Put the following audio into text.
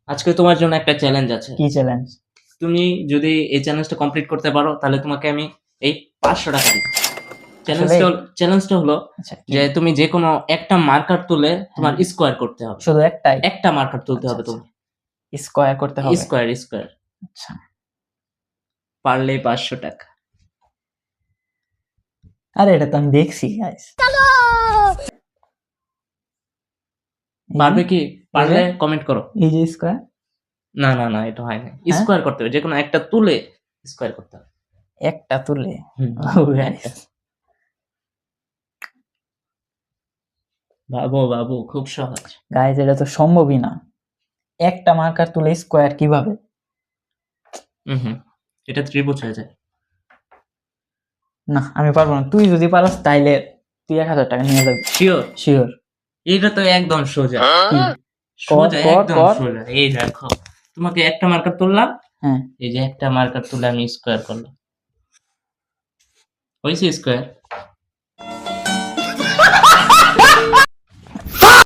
আজকে তোমার জন্য একটা চ্যালেঞ্জ আছে। কি চ্যালেঞ্জ? তুমি যদি এই চ্যালেঞ্জটা কমপ্লিট করতে পারো তাহলে তোমাকে আমি এই 500 টাকা দিব। চ্যালেঞ্জটা হলো আচ্ছা যে তুমি যে কোনো একটা মার্কার তুলে তোমার হ্যাঁ। স্কোয়ার করতে হবে। শুধু একটাই? একটা মার্কার তুলতে আচ্ছা, হবে আচ্ছা। তুমি। স্কয়ার করতে হবে? স্কোয়ার। আচ্ছা। পারলেই 500 টাকা। আরে এটা তো আমি দেখছি গাইস। পারবে কি? পারলে কমেন্ট করো। এই যে স্কয়ার। না এটা হয় না। হ্যাঁ? স্কোয়ার করতে হবে। যে কোনো একটা তুলে স্কোয়ার করতে হবে। একটা তুলে? হুম, ও গাইস। একটা। বাবু খুব সহজ। গাইস এটা তো সম্ভবই না। একটা মার্কার তুলে স্কয়ার কিভাবে? হুম, এটা ত্রিভুজ হয়ে যায়। না আমি পারবো না। তুই যদি পারস তাইলে তুই 1000 টাকা নিয়ে যাবি। শিওর? শিওর। এটা তো একদম সোজা। কি? সোজা, কর একদম কর। সোজা। এই দেখো, তোমাকে একটা মার্কার তুললাম, হ্যাঁ। এই যে একটা মার্কার তুলে আমি স্কোয়ার করলাম, হয়েছে স্কোয়ার।